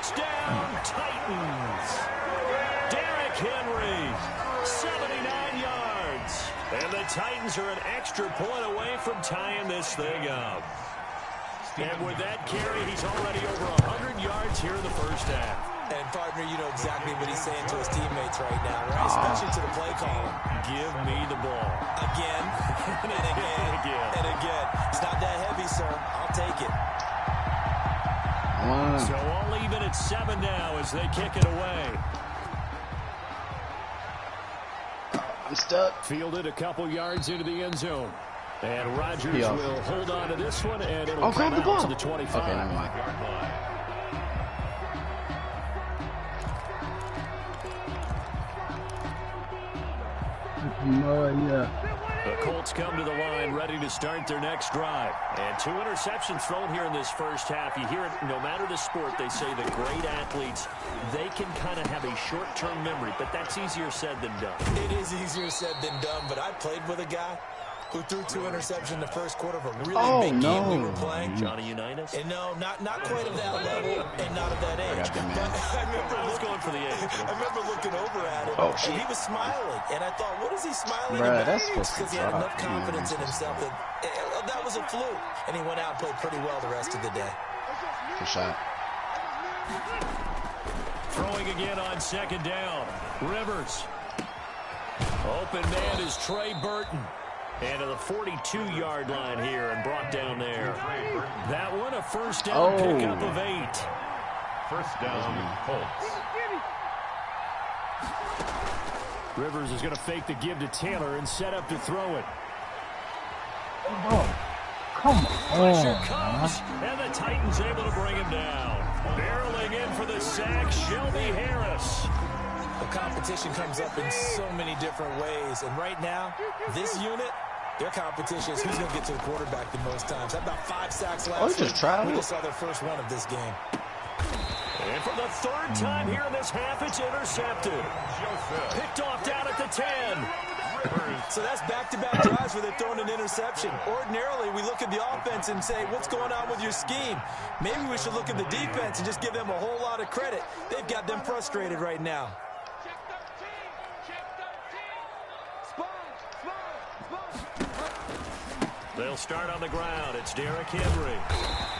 Touchdown, Titans. Derrick Henry, 79 yards. And the Titans are an extra point away from tying this thing up. And with that carry, he's already over 100 yards here in the first half. And, partner, you know exactly what he's saying to his teammates right now, right? Especially to the play caller. Give me the ball. Again, and again, and again. It's not that heavy, sir. I'll take it. So all even at 7 now as they kick it away. I'm stuck. Fielded a couple yards into the end zone. And Rodgers will hold on to this one, and it'll come out to the 25. Okay, never mind. The Colts come to the line ready to start their next drive. And 2 interceptions thrown here in this first half. You hear it, no matter the sport, they say the great athletes, they can kind of have a short-term memory, but that's easier said than done. It is easier said than done, but I played with a guy who threw 2 interceptions in the first quarter of a really big game we were playing. Johnny Unitas? And no, not quite of that level and not of that age. I was going for the age. I remember looking over at him, and he was smiling. And I thought, what is he smiling Bruh, about? that's supposed to Because he had enough confidence in himself that was a fluke. And he went out and played pretty well the rest of the day. Good shot. Throwing again on second down. Rivers. Open man is Trey Burton. And to the 42-yard line here and brought down there. That one a first down pickup of 8. First down, Colts. Rivers is going to fake the give to Taylor and set up to throw it. Oh, come on. Pressure comes, and the Titans able to bring him down. Barreling in for the sack, Shelby Harris. The competition comes up in so many different ways. And right now, this unit, their competition is who's going to get to the quarterback the most times. Had about 5 sacks last week. We just saw their first one of this game. And for the 3rd time here in this half, it's intercepted. Picked off down at the 10. So that's back-to-back drives where they're throwing an interception. Ordinarily, we look at the offense and say, what's going on with your scheme? Maybe we should look at the defense and just give them a whole lot of credit. They've got them frustrated right now. They'll start on the ground. It's Derrick Henry.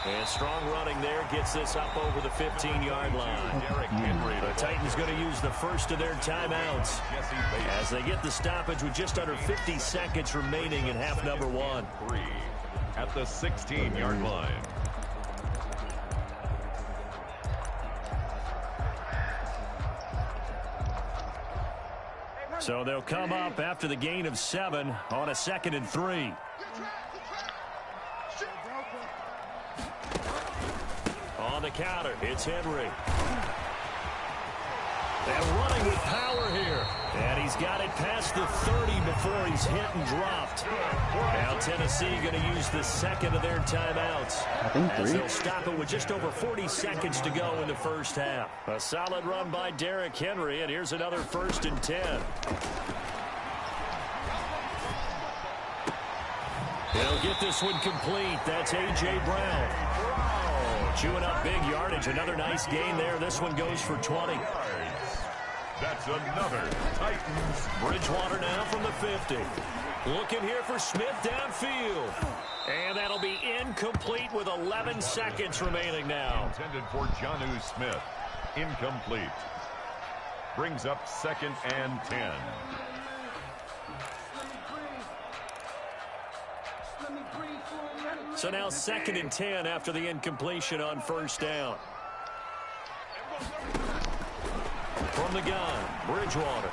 And strong running there gets this up over the 15-yard line. Derrick Henry. The Titans going to use the first of their timeouts as they get the stoppage with just under 50 seconds remaining in half number 1. 3 at the 16-yard line. So they'll come up after the gain of 7 on a 2nd and 3. On the counter, it's Henry. And running with power here. And he's got it past the 30 before he's hit and dropped. Now Tennessee going to use the 2nd of their timeouts. I think 3. As they'll stop it with just over 40 seconds to go in the first half. A solid run by Derrick Henry, and here's another 1st and 10. They'll get this one complete. That's A.J. Brown. Chewing up big yardage. Another nice gain there. This one goes for 20. That's another Titans. Bridgewater now from the 50. Looking here for Smith downfield. And that'll be incomplete with 11 seconds remaining now. Intended for Jonnu Smith. Incomplete. Brings up 2nd and 10. So now 2nd and 10 after the incompletion on first down. From the gun, Bridgewater.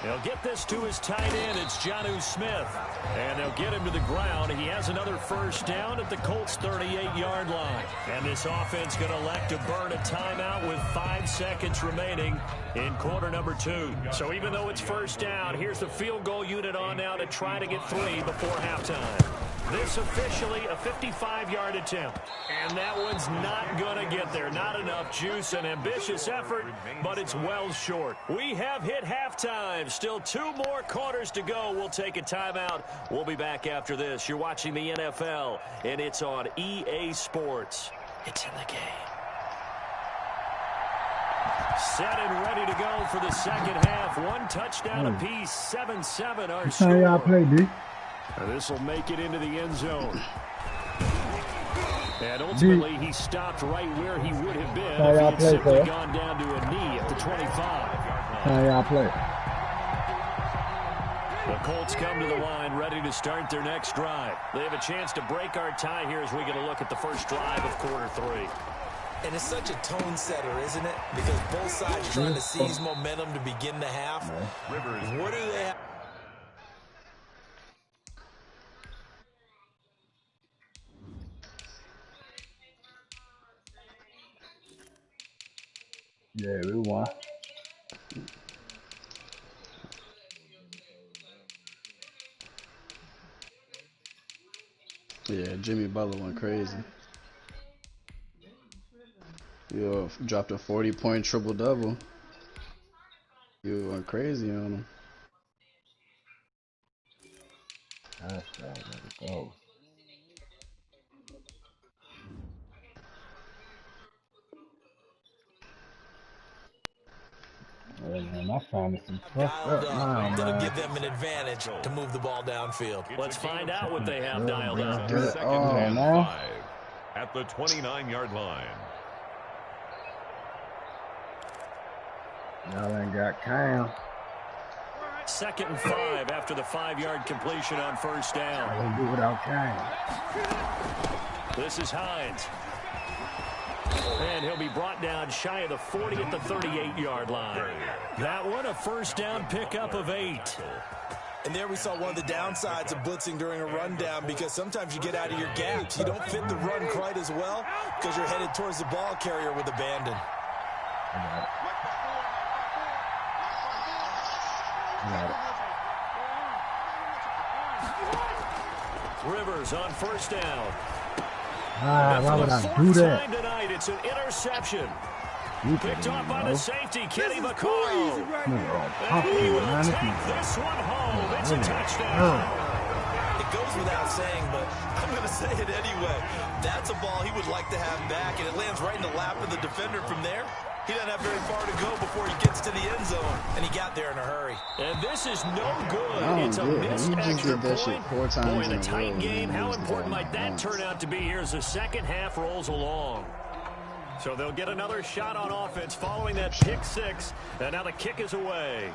They'll get this to his tight end. It's Jonnu Smith. And they'll get him to the ground. He has another first down at the Colts' 38-yard line. And this offense going to elect to burn a timeout with 5 seconds remaining in quarter number 2. So even though it's first down, here's the field goal unit on now to try to get 3 before halftime. This officially a 55-yard attempt. And that one's not going to get there. Not enough juice. An ambitious effort, but it's well short. We have hit halftime. Still 2 more quarters to go. We'll take a timeout. We'll be back after this. You're watching the NFL, and it's on EA Sports. It's in the game. Set and ready to go for the second half. One touchdown apiece, 7-7 our That's how y'all score. play, D. This will make it into the end zone. And ultimately, he stopped right where he would have been if he had simply gone down to a knee at the 25. How y'all play? The Colts come to the line ready to start their next drive. They have a chance to break our tie here as we get a look at the first drive of quarter 3. And it's such a tone setter, isn't it? Because both sides are trying to seize momentum to begin the half. What do they have? Yeah, we won. Yeah, Jimmy Butler went crazy. Yo, dropped a 40-point triple-double. You went crazy on him. Let's go. Man, my fantasy fucked up now, That'll man. give them an advantage to move the ball downfield. Let's find out what they have dialed up. Second and 5 at the 29-yard line. Y'all ain't got Cam. 2nd and 5 after the 5-yard completion on first I down. can do without Cam. This is Hines. And he'll be brought down shy of the 40 at the 38-yard line. That one, a first down pickup of 8. And there we saw one of the downsides of blitzing during a rundown, because sometimes you get out of your gaps. You don't fit the run quite as well because you're headed towards the ball carrier with abandon. Rivers on first down. Why would I do that? Time tonight, it's an interception. You Picked off by the safety, Kenny Nigga, Vaccaro. And he will take this one home. It's a touchdown. It goes without saying, but I'm going to say it anyway. That's a ball he would like to have back, and it lands right in the lap of the defender from there. He doesn't have very far to go before he gets to the end zone, and he got there in a hurry. And this is no good. It's a missed extra point. Boy, in a tight game, how important might that turn out to be here as the second half rolls along? So they'll get another shot on offense following that pick 6, and now the kick is away.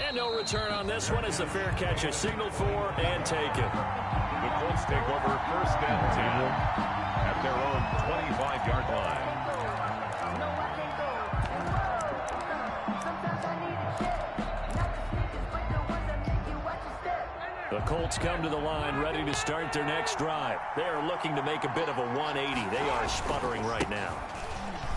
And no return on this one as the fair catch is signaled for and taken. The Colts take over first and 10 at their own 25-yard line. The Colts come to the line ready to start their next drive. They are looking to make a bit of a 180. They are sputtering right now.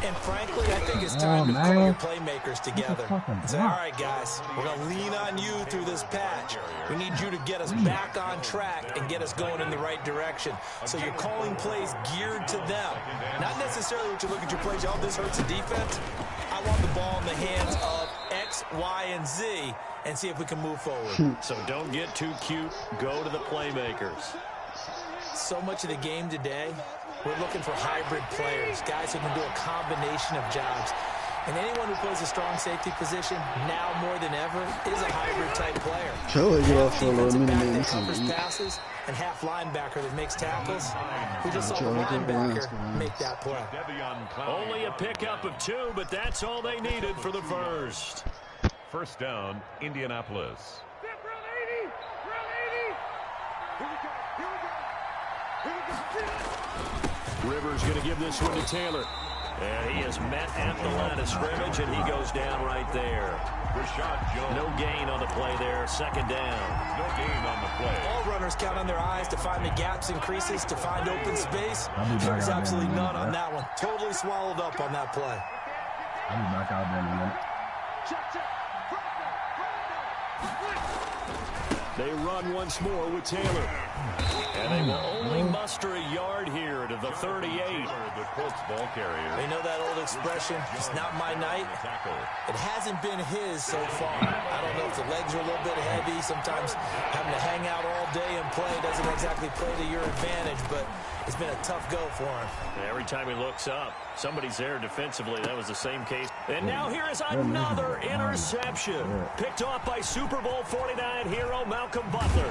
And frankly, I think it's time to pull your playmakers together. Say, all right, guys, we're going to lean on you through this patch. We need you to get us back on track and get us going in the right direction. So you're calling plays geared to them. Not necessarily what you look at your plays, oh, this hurts the defense. I want the ball in the hands of X, Y, and Z and see if we can move forward. So don't get too cute. Go to the playmakers. So much of the game today, we're looking for hybrid players, guys who can do a combination of jobs. And anyone who plays a strong safety position, now more than ever, is a hybrid-type player. Sure, get off for a little minute, Half man. covers passes, and half linebacker that makes tackles. We just saw the linebacker make that play. Only a pickup of 2, but that's all they needed for the first. First down, Indianapolis. Rivers going to give this one to Taylor. And he is met at the line of scrimmage, and he goes down right there. No gain on the play there. Second down. No gain on the play. All runners count on their eyes to find the gaps and creases, to find open space. There's absolutely none on that one. Totally swallowed up on that play. I'll be back out there in a minute. They run once more with Taylor. And they will only muster a yard here to the 38. The Colts ball carrier. They know that old expression, it's not my night. It hasn't been his so far. I don't know if the legs are a little bit heavy. Sometimes having to hang out all day and play doesn't exactly play to your advantage, but It's been a tough go for him. Every time he looks up, somebody's there defensively. That was the same case. And now here is another interception. Picked off by Super Bowl 49 hero Malcolm Butler.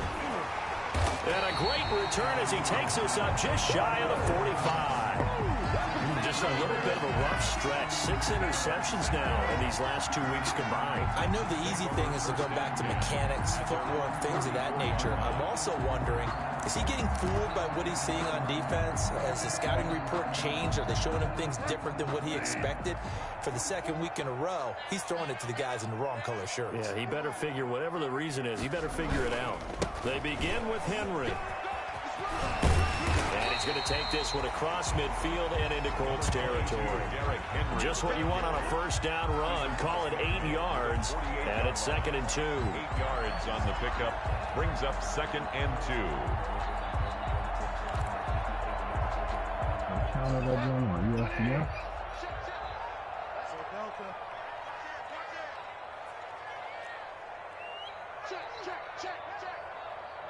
And a great return as he takes us up just shy of the 45. Just a little bit of a rough stretch. 6 interceptions now in these last 2 weeks combined. I know the easy thing is to go back to mechanics, footwork, things of that nature. I'm also wondering, is he getting fooled by what he's seeing on defense? Has the scouting report changed? Are they showing him things different than what he expected? For the second week in a row, he's throwing it to the guys in the wrong color shirts. Yeah, he better figure, whatever the reason is, he better figure it out. They begin with Henry. And he's going to take this one across midfield and into Colts territory. Just what you want on a first down run. Call it 8 yards. And it's 2nd and 2. 8 yards on the pickup. Brings up 2nd and 2.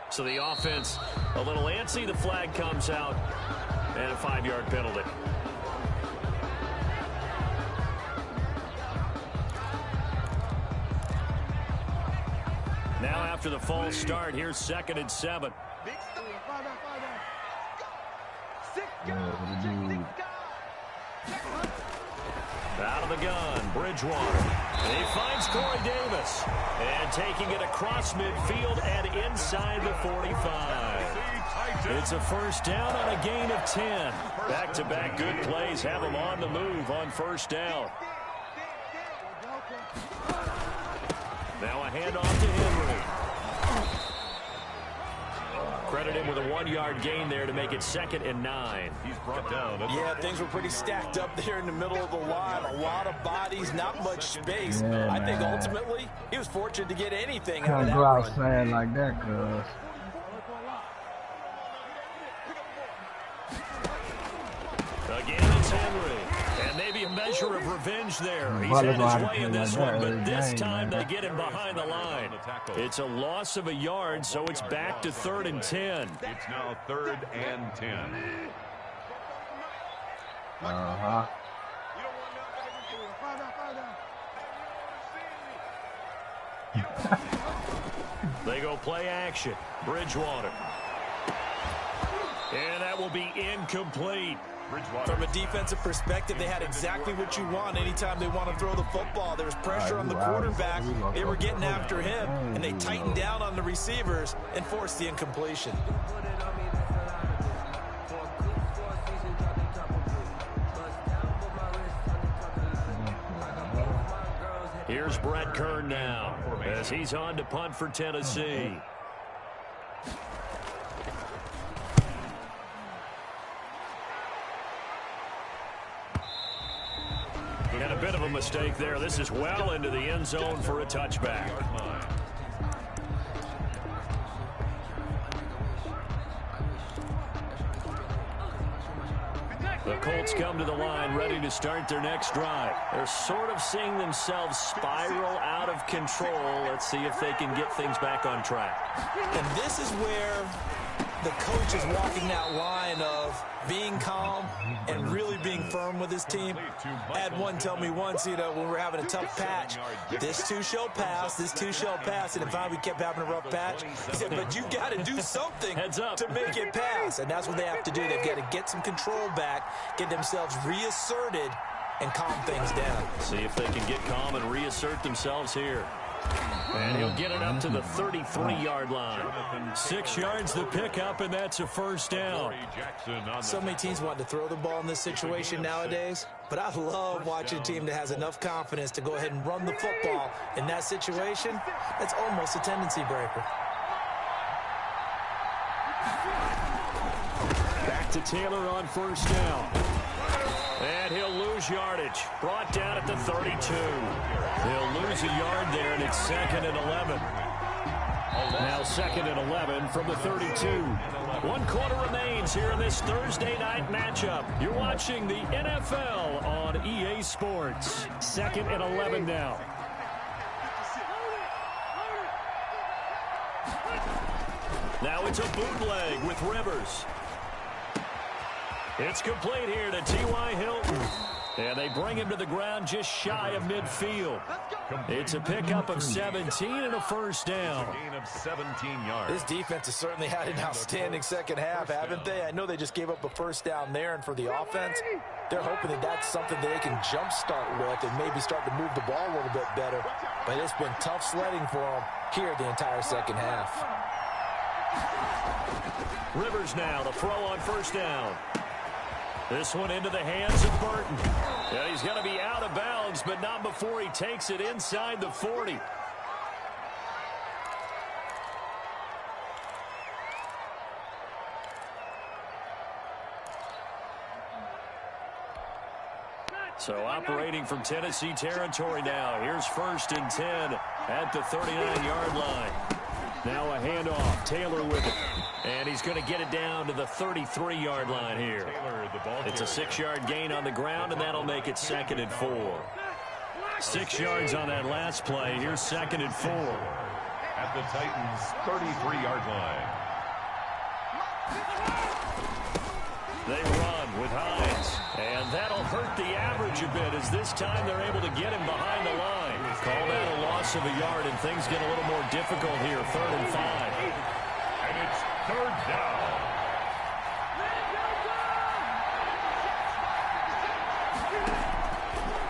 So the offense a little antsy. The flag comes out and a 5-yard penalty. Now after the false start, here's 2nd and 7. Out of the gun, Bridgewater. And he finds Corey Davis. And taking it across midfield and inside the 45. It's a first down on a gain of 10. Back-to-back good plays have him on the move on first down. Now a handoff to Henry. Credit him with a 1-yard gain there to make it 2nd and 9. He's brought down. Yeah, things were pretty stacked up there in the middle of the line. A lot of bodies, not much space. Yeah, I think ultimately he was fortunate to get anything out of Can't that go run. outside like that, cuz. Again, it's Henry. And maybe a measure of revenge there. He's had his way in this one, but this time they get him behind the line. It's a loss of a yard, so it's back to 3rd and 10. It's now 3rd and 10. Uh-huh. They go play action. Bridgewater. And that will be incomplete. From a defensive perspective, they had exactly what you want anytime they want to throw the football. There was pressure on the quarterback. They were getting after him, and they tightened down on the receivers and forced the incompletion. Here's Brett Kern now as he's on to punt for Tennessee. And a bit of a mistake there. This is well into the end zone for a touchback. The Colts come to the line ready to start their next drive. They're sort of seeing themselves spiral out of control. Let's see if they can get things back on track. And this is where the coach is walking that line of being calm and really being firm with his team. I had one tell me once, when we were having a tough patch, this too shall pass, this too shall pass. And if we kept having a rough patch, he said, but you got to do something to make it pass. And that's what they have to do. They've got to get some control back, get themselves reasserted, and calm things down. See if they can get calm and reassert themselves here. And he'll get it up to the 33-yard line. 6 yards the pickup, and that's a first down. So many teams want to throw the ball in this situation nowadays, but I love watching a team that has enough confidence to go ahead and run the football in that situation. That's almost a tendency breaker. Back to Taylor on first down. And he'll lose yardage. Brought down at the 32. He'll lose a yard there, and it's 2nd and 11. Now 2nd and 11 from the 32. 1 quarter remains here in this Thursday night matchup. You're watching the NFL on EA Sports. 2nd and 11 now. Now it's a bootleg with Rivers. It's complete here to T.Y. Hilton. And they bring him to the ground just shy of midfield. It's a pickup of 17 and a first down. Gain of 17 yards. This defense has certainly had an outstanding second half, haven't they? I know they just gave up a first down there, and for the offense, they're hoping that that's something they can jumpstart with and maybe start to move the ball a little bit better. But it's been tough sledding for them here the entire second half. Rivers now, the throw on first down. This one into the hands of Burton. And he's going to be out of bounds, but not before he takes it inside the 40. So operating from Tennessee territory now. Here's 1st and 10 at the 39-yard line. Now a handoff. Taylor with it. And he's going to get it down to the 33-yard line here. It's a 6-yard gain on the ground, and that'll make it 2nd and 4. 6 yards on that last play. Here's 2nd and 4. At the Titans' 33-yard line. They run with Hines. And that'll hurt the average a bit as this time they're able to get him behind the line. Call that a loss of a yard, and things get a little more difficult here. 3rd and 5. And it's 3rd down.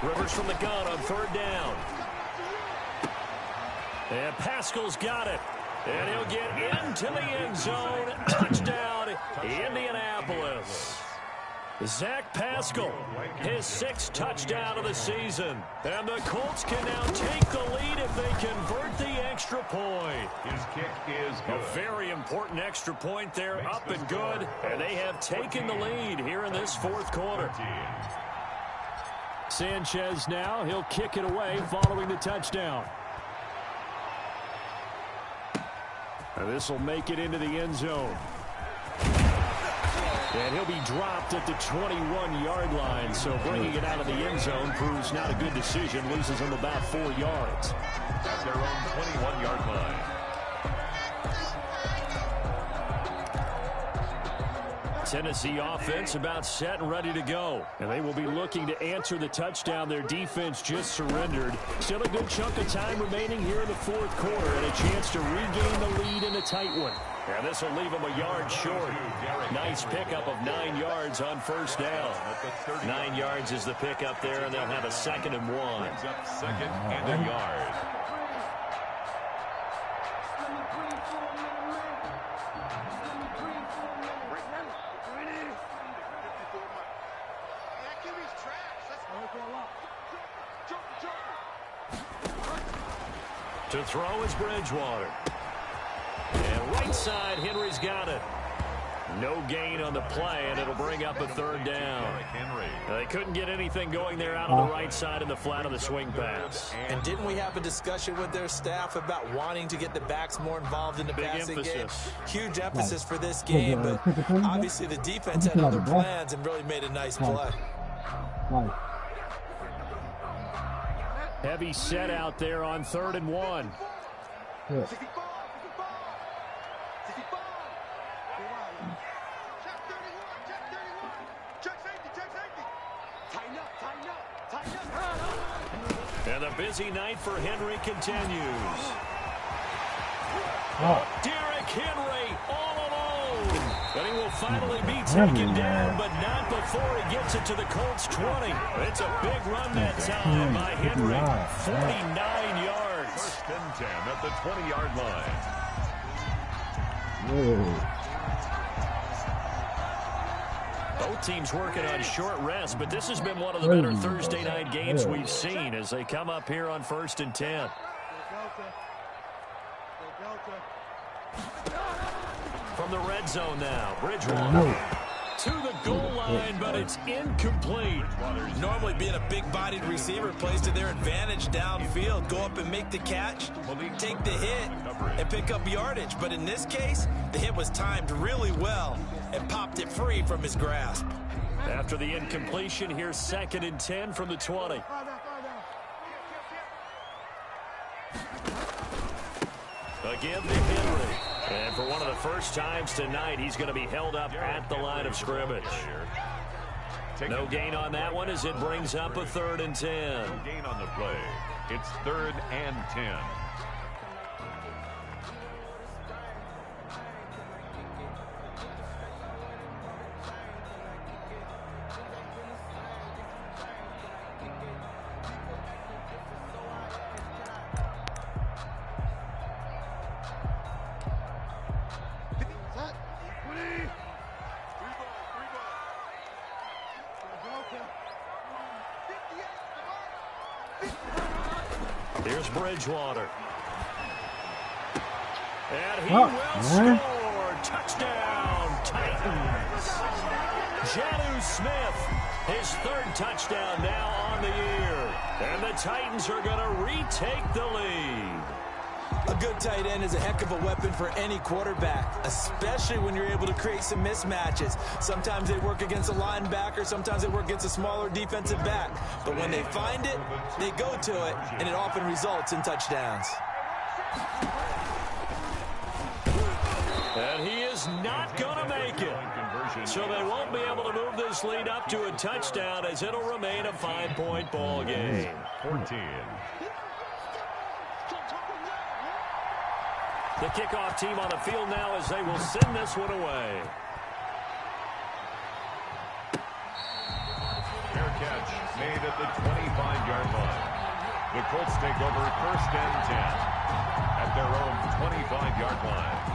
Rivers from the gun on 3rd down. And Pascal's got it. And he'll get into the end zone. Touchdown, Indianapolis. Zach Pascal, his 6th touchdown of the season. And the Colts can now take the lead if they convert the extra point. His kick is good. A very important extra point there, up and good. And they have taken the lead here in this 4th quarter. Sanchez now, he'll kick it away following the touchdown. And this will make it into the end zone. And he'll be dropped at the 21-yard line, so bringing it out of the end zone proves not a good decision. Loses him about 4 yards. At their own 21-yard line. Tennessee offense about set and ready to go. And they will be looking to answer the touchdown their defense just surrendered. Still a good chunk of time remaining here in the 4th quarter and a chance to regain the lead in a tight one. And this will leave them a yard short. Nice pickup of 9 yards on first down. 9 yards is the pickup there, and they'll have a 2nd and 1. Brings up 2nd and a yard. To throw is Bridgewater. And right side, Henry's got it. No gain on the play, and it'll bring up a 3rd down. They couldn't get anything going there out on the right side in the flat of the swing pass. And didn't we have a discussion with their staff about wanting to get the backs more involved in the passing game? Huge emphasis for this game, but obviously the defense had other plans and really made a nice play. Heavy set out there on 3rd and 1. And the busy night for Henry continues. Derrick Henry all alone. But he will finally be taken down, but not before he gets it to the Colts 20. It's a big run that time by Henry. 49 yards. 1st and 10 at the 20-yard line. Both teams working on short rest, but this has been one of the better Thursday night games we've seen as they come up here on 1st and 10. From the red zone now, Bridgewater to the goal line, but it's incomplete. Normally being a big-bodied receiver plays to their advantage downfield. Go up and make the catch, take the hit, and pick up yardage. But in this case, the hit was timed really well and popped it free from his grasp. After the incompletion, here's 2nd and 10 from the 20. Again to Henry. And for one of the first times tonight, he's going to be held up at the line of scrimmage. No gain on that one as it brings up a 3rd and 10. No gain on the play. It's 3rd and 10. Here's Bridgewater. And he will score. Touchdown, Titans. Jonnu Smith, his 3rd touchdown now on the year. And the Titans are going to retake the lead. A good tight end is a heck of a weapon for any quarterback, especially when you're able to create some mismatches. Sometimes they work against a linebacker, sometimes they work against a smaller defensive back. But when they find it, they go to it, and it often results in touchdowns. And he is not going to make it. So they won't be able to move this lead up to a touchdown as it'll remain a 5-point ball game. 14. The kickoff team on the field now as they will send this one away. Fair catch made at the 25-yard line. The Colts take over 1st and 10 at their own 25-yard line.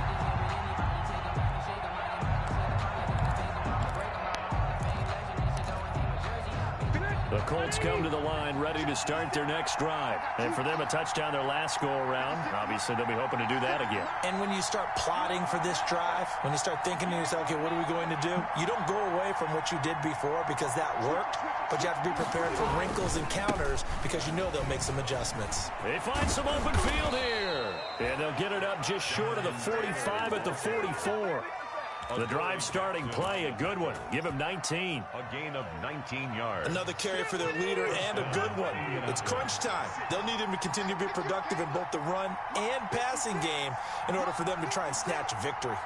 The Colts come to the line ready to start their next drive. And for them, a touchdown their last go-around. Obviously, they'll be hoping to do that again. And when you start plotting for this drive, when you start thinking to yourself, okay, what are we going to do? You don't go away from what you did before because that worked, but you have to be prepared for wrinkles and counters because you know they'll make some adjustments. They find some open field here. And they'll get it up just short of the 45 at the 44. The drive starting play, a good one. Give him 19. A gain of 19 yards. Another carry for their leader and a good one. It's crunch time. They'll need him to continue to be productive in both the run and passing game in order for them to try and snatch a victory.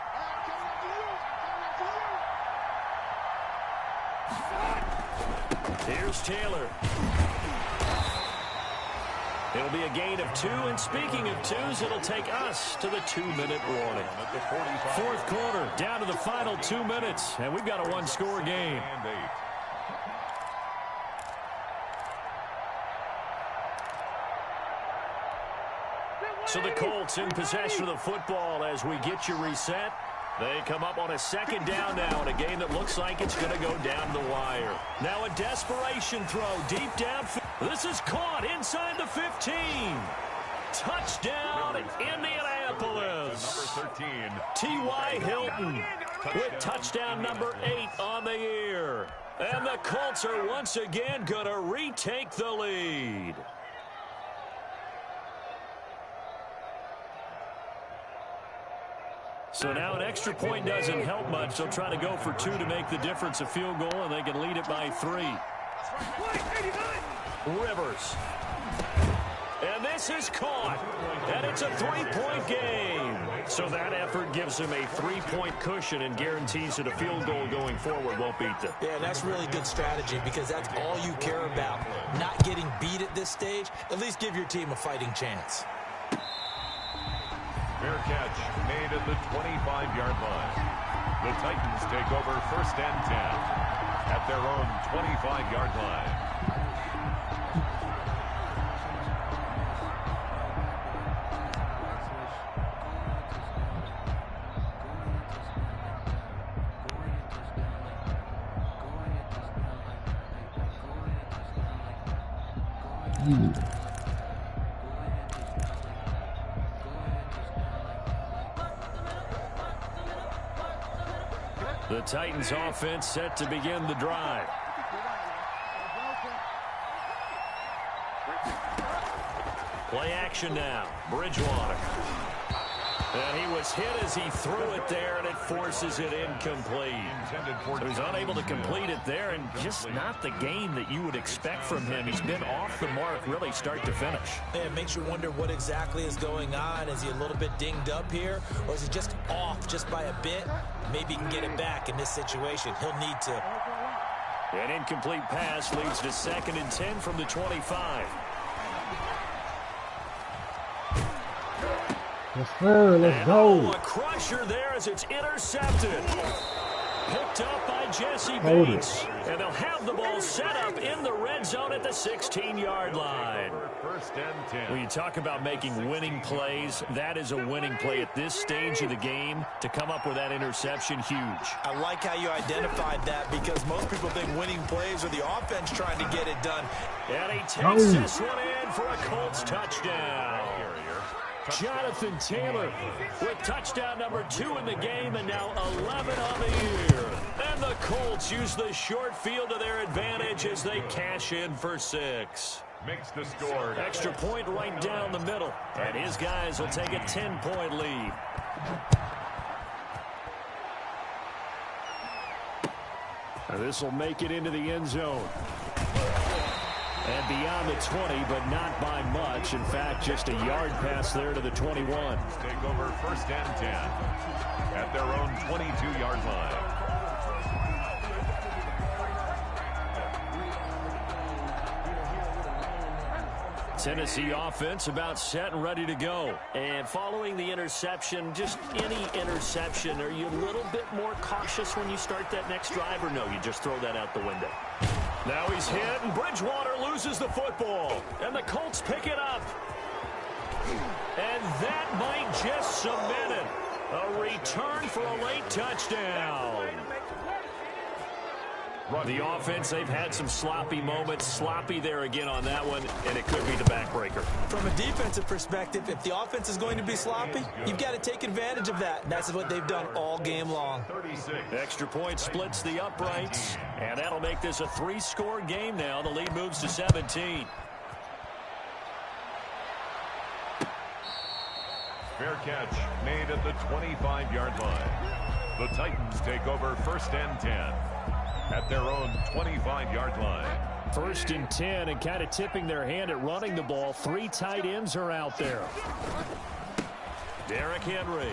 Here's Taylor. It'll be a gain of 2, and speaking of 2s, it'll take us to the 2-minute warning. 4th quarter, down to the final 2 minutes, and we've got a 1-score game. So the Colts in possession of the football as we get you reset. They come up on a 2nd down now in a game that looks like it's going to go down the wire. Now a desperation throw deep downfield. This is caught inside the 15. Touchdown, Indianapolis. Number 13. T.Y. Hilton with touchdown number 8 on the year. And the Colts are once again going to retake the lead. So now an extra point doesn't help much. They'll try to go for 2 to make the difference a field goal, and they can lead it by 3. Rivers. And this is caught. And it's a 3-point game. So that effort gives him a 3-point cushion and guarantees that a field goal going forward won't beat them. Yeah, that's really good strategy because that's all you care about. Not getting beat at this stage. At least give your team a fighting chance. Fair catch made at the 25-yard line. The Titans take over 1st and 10 at their own 25-yard line. The Titans offense set to begin the drive. Play action now. Bridgewater. And he was hit as he threw it there, and it forces it incomplete. So he's unable to complete it there, and just not the game that you would expect from him. He's been off the mark really start to finish. Yeah, it makes you wonder what exactly is going on. Is he a little bit dinged up here, or is he just off just by a bit? Maybe he can get it back in this situation. He'll need to. An incomplete pass leads to 2nd and 10 from the 25. Yes, sir. Let's go. A crusher there as it's intercepted. Picked up by Jesse Hold Bates. And they'll have the ball set up in the red zone at the 16-yard line. First and 10. When you talk about making winning plays, that is a winning play at this stage of the game. To come up with that interception, huge. I like how you identified that because most people think winning plays are the offense trying to get it done. And he takes this one in for a Colts touchdown. Jonathan Taylor with touchdown number 2 in the game and now 11 on the year. And the Colts use the short field to their advantage as they cash in for 6. Makes the score. Extra point right down the middle. And his guys will take a 10-point lead. This will make it into the end zone. And beyond the 20, but not by much. In fact, just a yard pass there to the 21. Take over 1st and 10 at their own 22-yard line. Tennessee offense about set and ready to go. And following the interception, just any interception, are you a little bit more cautious when you start that next drive, or no, you just throw that out the window? Now he's hit, and Bridgewater loses the football. And the Colts pick it up. And that might just cement it. A return for a late touchdown. The offense, they've had some sloppy moments. Sloppy there again on that one, and it could be the backbreaker. From a defensive perspective, if the offense is going to be sloppy, you've got to take advantage of that. That's what they've done all game long. 36. Extra point splits the uprights, and that'll make this a 3-score game now. The lead moves to 17. Fair catch made at the 25-yard line. The Titans take over 1st and 10 at their own 25-yard line. 1st and 10, and kind of tipping their hand at running the ball. 3 tight ends are out there. Derrick Henry.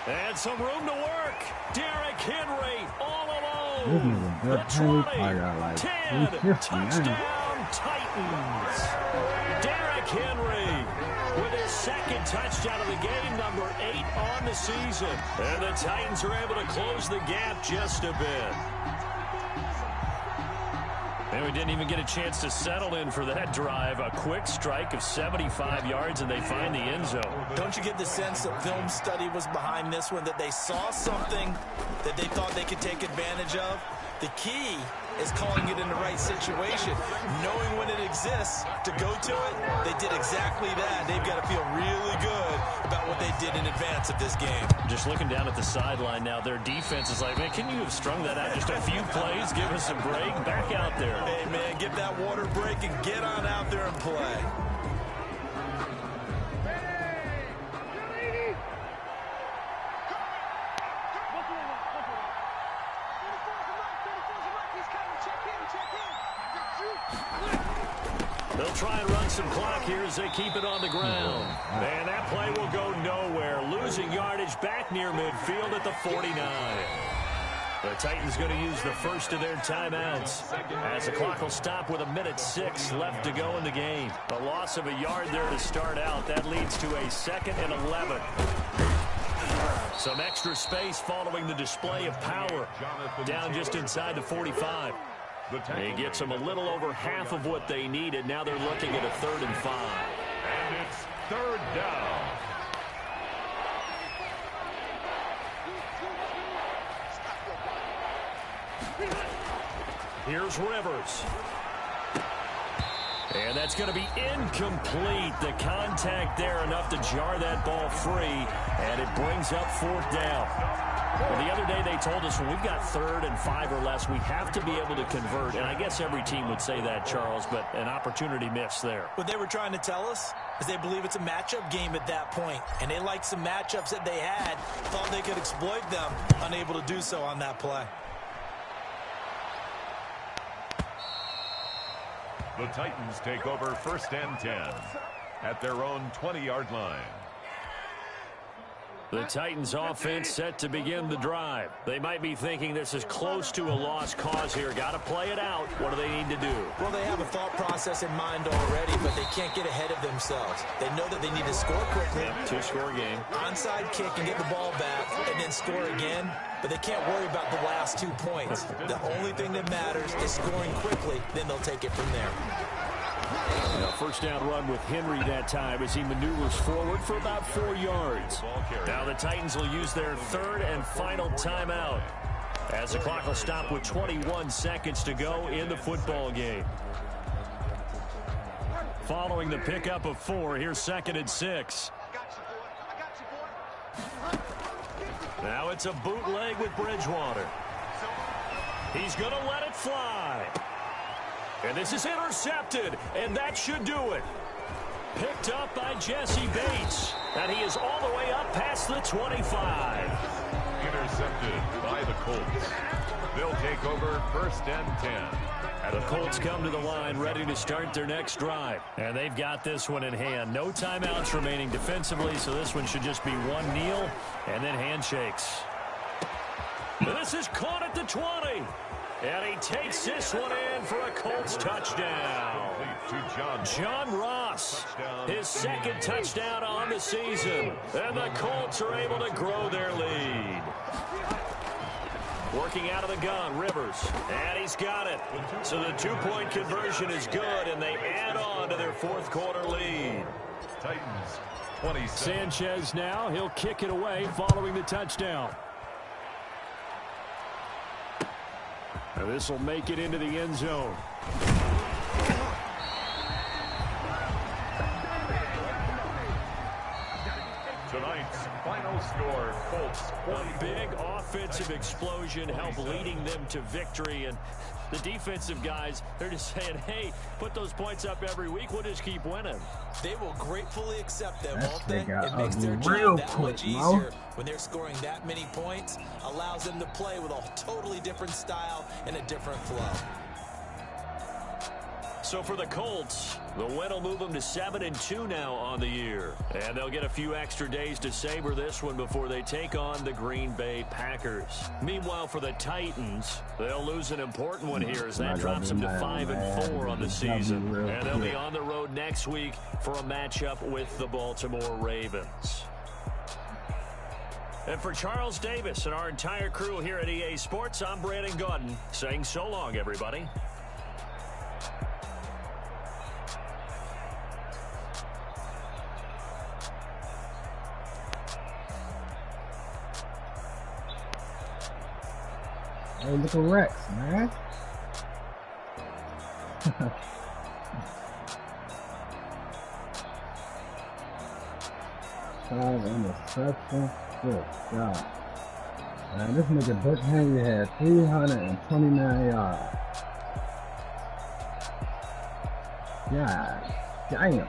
And some room to work. Derrick Henry all alone. The 20, 10, touchdown Titans. Derrick Henry with his 2nd touchdown of the game, number 8 on the season. And the Titans are able to close the gap just a bit. And we didn't even get a chance to settle in for that drive. A quick strike of 75 yards, and they find the end zone. Don't you get the sense that film study was behind this one, that they saw something that they thought they could take advantage of? The key is calling it in the right situation, knowing when it exists to go to it. They did exactly that. They've got to feel really good about what they did in advance of this game. Just looking down at the sideline now, their defense is like, man, can you have strung that out just a few plays? Give us a break. Back out there. Hey, man, give that water break and get on out there and play. They'll try and run some clock here as they keep it on the ground. And that play will go nowhere. Losing yardage back near midfield at the 49. The Titans going to use the first of their timeouts as the clock will stop with 1:06 left to go in the game. A loss of a yard there to start out. That leads to a 2nd and 11. Some extra space following the display of power down just inside the 45. He gets them a little over half of what they needed. Now they're looking at a 3rd and 5. And it's 3rd down. Here's Rivers. And that's going to be incomplete. The contact there enough to jar that ball free. And it brings up 4th down. Well, the other day they told us when we've got 3rd and 5 or less, we have to be able to convert. And I guess every team would say that, Charles, but an opportunity missed there. What they were trying to tell us is they believe it's a matchup game at that point. And they liked some matchups that they had, thought they could exploit them, unable to do so on that play. The Titans take over 1st and 10 at their own 20-yard line. The Titans offense set to begin the drive. They might be thinking this is close to a lost cause here. Got to play it out. What do they need to do? Well, they have a thought process in mind already, but they can't get ahead of themselves. They know that they need to score quickly. Yep, two-score game. Onside kick and get the ball back and then score again. But they can't worry about the last 2 points. The only thing that matters is scoring quickly. Then they'll take it from there. Now, first down run with Henry that time as he maneuvers forward for about 4 yards. Now the Titans will use their third and final timeout as the clock will stop with 21 seconds to go in the football game. Following the pickup of 4, here's 2nd and 6. Now it's a bootleg with Bridgewater. He's going to let it fly. And this is intercepted, and that should do it. Picked up by Jesse Bates, and he is all the way up past the 25. Intercepted by the Colts. They'll take over 1st and 10. And the Colts come to the line ready to start their next drive. And they've got this one in hand. No timeouts remaining defensively, so this one should just be one kneel and then handshakes. And this is caught at the 20. And he takes this one in for a Colts touchdown. John Ross, his 2nd touchdown on the season. And the Colts are able to grow their lead. Working out of the gun, Rivers. And he's got it. So the 2-point conversion is good, and they add on to their 4th quarter lead. Titans, 27. Sanchez now, he'll kick it away following the touchdown. And this will make it into the end zone. Tonight's final score, Colts. A big offensive explosion helped leading them to victory. And the defensive guys, they're just saying, hey, put those points up every week. We'll just keep winning. They will gratefully accept them, That won't they? shit got It makes their ugly real job that quick, much Mo. easier when they're scoring that many points. Allows them to play with a totally different style and a different flow. So for the Colts, the win will move them to 7-2 now on the year. And they'll get a few extra days to savor this one before they take on the Green Bay Packers. Meanwhile, for the Titans, they'll lose an important one here as that drops them to 5-4 on the season. And they'll be on the road next week for a matchup with the Baltimore Ravens. And for Charles Davis and our entire crew here at EA Sports, I'm Brandon Gaudin saying so long, everybody. Hey, look at Rex, man. 5 interceptions. Good God. Man, this nigga Buck Henry had 329 yards. God damn.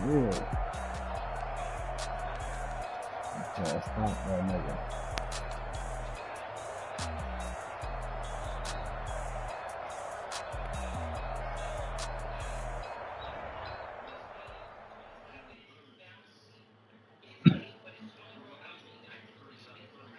Yeah. Okay, stop that nigga.